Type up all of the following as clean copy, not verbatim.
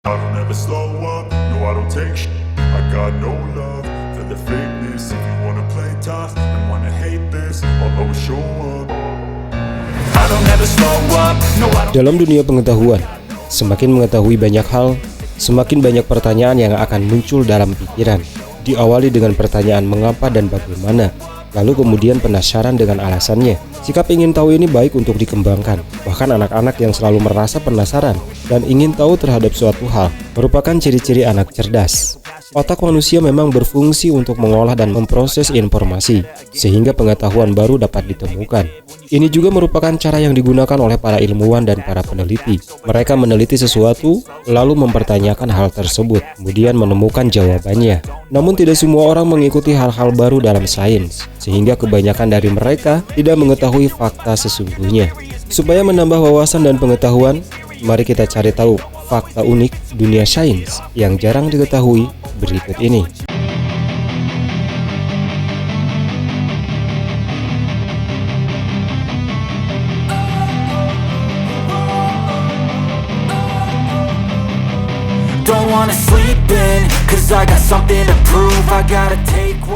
I don't ever slow up, no I don't take shit. I got no love for the fakeness. If you wanna play tough and wanna hate this, I'll always show up. I don't ever slow up, no I don't. Dalam dunia pengetahuan, semakin mengetahui banyak hal, semakin banyak pertanyaan yang akan muncul dalam pikiran. Diawali dengan pertanyaan mengapa dan bagaimana, lalu kemudian penasaran dengan alasannya. Sikap ingin tahu ini baik untuk dikembangkan. Bahkan anak-anak yang selalu merasa penasaran dan ingin tahu terhadap suatu hal merupakan ciri-ciri anak cerdas. Otak manusia memang berfungsi untuk mengolah dan memproses informasi, sehingga pengetahuan baru dapat ditemukan. Ini juga merupakan cara yang digunakan oleh para ilmuwan dan para peneliti. Mereka meneliti sesuatu, lalu mempertanyakan hal tersebut, kemudian menemukan jawabannya. Namun tidak semua orang mengikuti hal-hal baru dalam sains, sehingga kebanyakan dari mereka tidak mengetahui fakta sesungguhnya. Supaya menambah wawasan dan pengetahuan, mari kita cari tahu fakta unik dunia sains yang jarang diketahui berikut ini.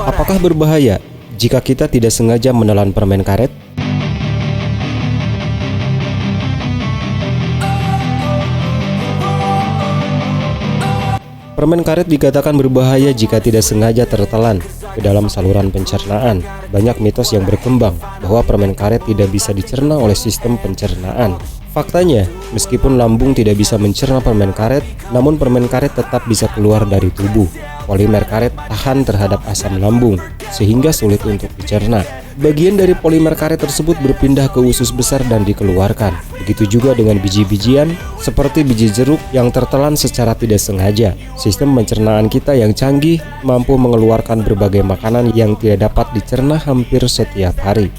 Apakah berbahaya jika kita tidak sengaja menelan permen karet? Permen karet dikatakan berbahaya jika tidak sengaja tertelan ke dalam saluran pencernaan. Banyak mitos yang berkembang bahwa permen karet tidak bisa dicerna oleh sistem pencernaan. Faktanya, meskipun lambung tidak bisa mencerna permen karet, namun permen karet tetap bisa keluar dari tubuh. Polimer karet tahan terhadap asam lambung, sehingga sulit untuk dicerna. Bagian dari polimer karet tersebut berpindah ke usus besar dan dikeluarkan. Begitu juga dengan biji-bijian, seperti biji jeruk yang tertelan secara tidak sengaja. Sistem pencernaan kita yang canggih mampu mengeluarkan berbagai makanan yang tidak dapat dicerna hampir setiap hari.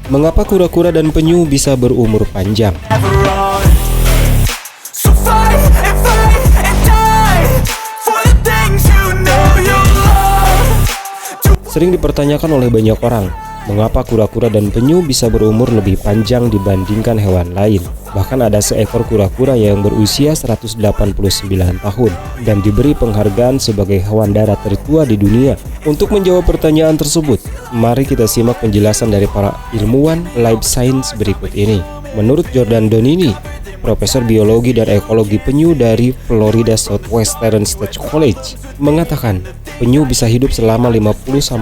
Mengapa kura-kura dan penyu bisa berumur panjang? Sering dipertanyakan oleh banyak orang, mengapa kura-kura dan penyu bisa berumur lebih panjang dibandingkan hewan lain. Bahkan ada seekor kura-kura yang berusia 189 tahun dan diberi penghargaan sebagai hewan darat tertua di dunia. Untuk menjawab pertanyaan tersebut, mari kita simak penjelasan dari para ilmuwan life science berikut ini. Menurut Jordan Donini, Profesor Biologi dan Ekologi Penyu dari Florida Southwestern State College, mengatakan penyu bisa hidup selama 50-100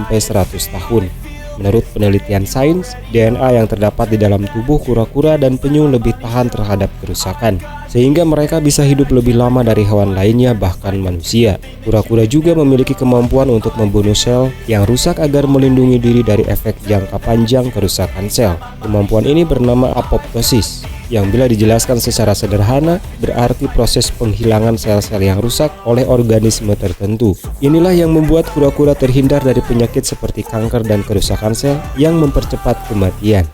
tahun. Menurut penelitian sains, DNA yang terdapat di dalam tubuh kura-kura dan penyu lebih tahan terhadap kerusakan, sehingga mereka bisa hidup lebih lama dari hewan lainnya, bahkan manusia. Kura-kura juga memiliki kemampuan untuk membunuh sel yang rusak agar melindungi diri dari efek jangka panjang kerusakan sel. Kemampuan ini bernama apoptosis, yang bila dijelaskan secara sederhana berarti proses penghilangan sel-sel yang rusak oleh organisme tertentu. Inilah yang membuat kura-kura terhindar dari penyakit seperti kanker dan kerusakan sel yang mempercepat kematian.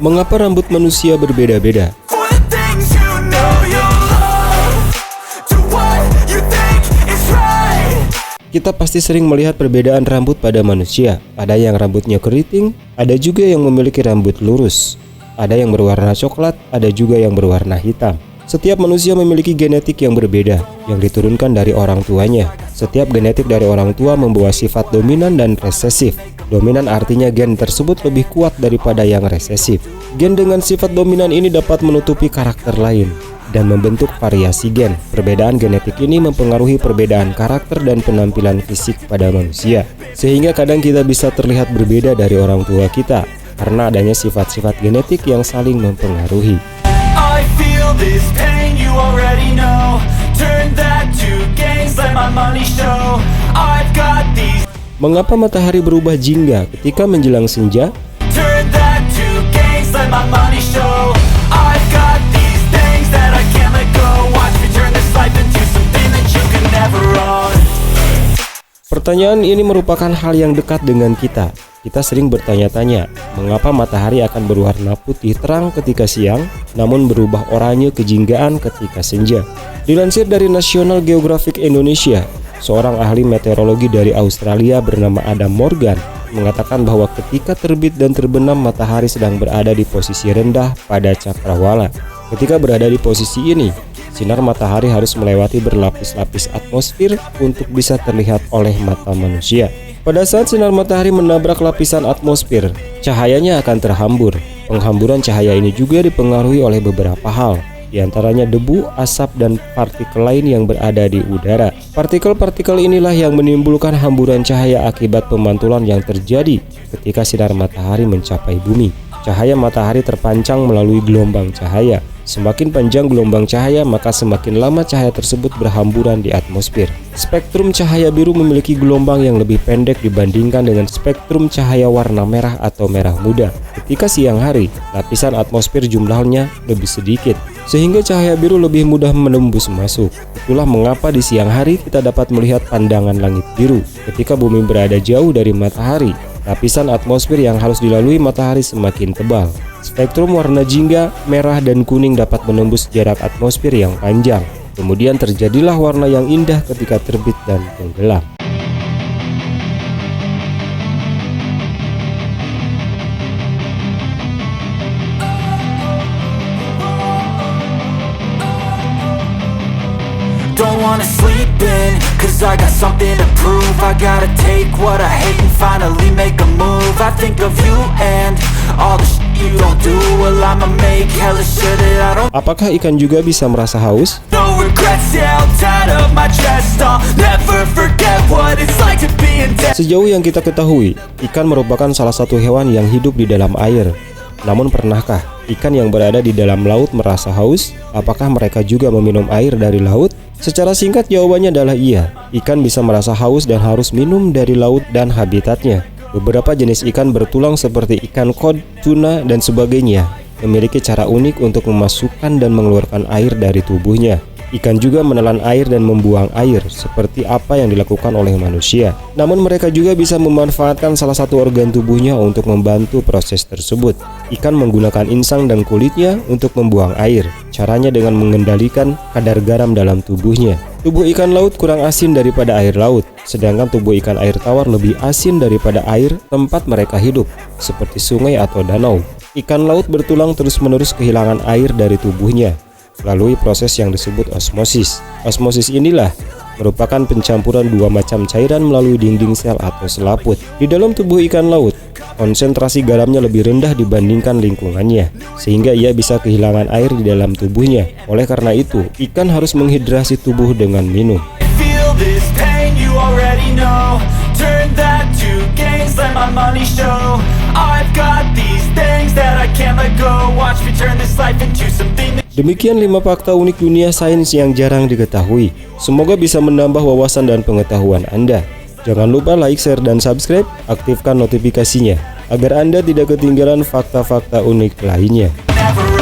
Mengapa rambut manusia berbeda-beda? Kita pasti sering melihat perbedaan rambut pada manusia. Ada yang rambutnya keriting, ada juga yang memiliki rambut lurus. Ada yang berwarna coklat, ada juga yang berwarna hitam. Setiap manusia memiliki genetik yang berbeda, yang diturunkan dari orang tuanya. Setiap genetik dari orang tua membawa sifat dominan dan resesif. Dominan artinya gen tersebut lebih kuat daripada yang resesif. Gen dengan sifat dominan ini dapat menutupi karakter lain dan membentuk variasi gen. Perbedaan genetik ini mempengaruhi perbedaan karakter dan penampilan fisik pada manusia, sehingga kadang kita bisa terlihat berbeda dari orang tua kita karena adanya sifat-sifat genetik yang saling mempengaruhi. Mengapa matahari berubah jingga ketika menjelang senja? Pertanyaan ini merupakan hal yang dekat dengan kita. Kita sering bertanya-tanya, mengapa matahari akan berwarna putih terang ketika siang, namun berubah oranye kejinggaan ketika senja. Dilansir dari National Geographic Indonesia, seorang ahli meteorologi dari Australia bernama Adam Morgan mengatakan bahwa ketika terbit dan terbenam matahari sedang berada di posisi rendah pada cakrawala. Ketika berada di posisi ini, sinar matahari harus melewati berlapis-lapis atmosfer untuk bisa terlihat oleh mata manusia. Pada saat sinar matahari menabrak lapisan atmosfer, cahayanya akan terhambur. Penghamburan cahaya ini juga dipengaruhi oleh beberapa hal, di antaranya debu, asap, dan partikel lain yang berada di udara. Partikel-partikel inilah yang menimbulkan hamburan cahaya akibat pemantulan yang terjadi ketika sinar matahari mencapai bumi. Cahaya matahari terpancang melalui gelombang cahaya. Semakin panjang gelombang cahaya, maka semakin lama cahaya tersebut berhamburan di atmosfer. Spektrum cahaya biru memiliki gelombang yang lebih pendek dibandingkan dengan spektrum cahaya warna merah atau merah muda. Ketika siang hari, lapisan atmosfer jumlahnya lebih sedikit, sehingga cahaya biru lebih mudah menembus masuk. Itulah mengapa di siang hari kita dapat melihat pandangan langit biru. Ketika bumi berada jauh dari matahari, lapisan atmosfer yang harus dilalui matahari semakin tebal. Spektrum warna jingga, merah, dan kuning dapat menembus jarak atmosfer yang panjang. Kemudian terjadilah warna yang indah ketika terbit dan tenggelam. Don't wanna sleep in, cause I got something to prove. I gotta take what I hate and finally make a move. I think of you and all the shit you don't do. Well, I'ma make hella sure that I don't. Apakah ikan juga bisa merasa haus? No regrets, yeah, I'll tie up my chest. I'll never forget what it's like to be in debt. Sejauh yang kita ketahui, ikan merupakan salah satu hewan yang hidup di dalam air. Namun pernahkah ikan yang berada di dalam laut merasa haus? Apakah mereka juga meminum air dari laut? Secara singkat jawabannya adalah iya. Ikan bisa merasa haus dan harus minum dari laut dan habitatnya. Beberapa jenis ikan bertulang seperti ikan kod, tuna, dan sebagainya memiliki cara unik untuk memasukkan dan mengeluarkan air dari tubuhnya. Ikan juga menelan air dan membuang air, seperti apa yang dilakukan oleh manusia. Namun mereka juga bisa memanfaatkan salah satu organ tubuhnya untuk membantu proses tersebut. Ikan menggunakan insang dan kulitnya untuk membuang air. Caranya dengan mengendalikan kadar garam dalam tubuhnya. Tubuh ikan laut kurang asin daripada air laut, sedangkan tubuh ikan air tawar lebih asin daripada air tempat mereka hidup, seperti sungai atau danau. Ikan laut bertulang terus-menerus kehilangan air dari tubuhnya melalui proses yang disebut osmosis. Osmosis inilah merupakan pencampuran dua macam cairan melalui dinding sel atau selaput. Di dalam tubuh ikan laut, konsentrasi garamnya lebih rendah dibandingkan lingkungannya, sehingga ia bisa kehilangan air di dalam tubuhnya. Oleh karena itu, ikan harus menghidrasi tubuh dengan minum. Feel this pain, you already know. Turn that to gains, let my money show. I've got these things that I can't let go. Watch me turn this life into something. Demikian 5 fakta unik dunia sains yang jarang diketahui. Semoga bisa menambah wawasan dan pengetahuan Anda. Jangan lupa like, share, dan subscribe. Aktifkan notifikasinya agar Anda tidak ketinggalan fakta-fakta unik lainnya. Never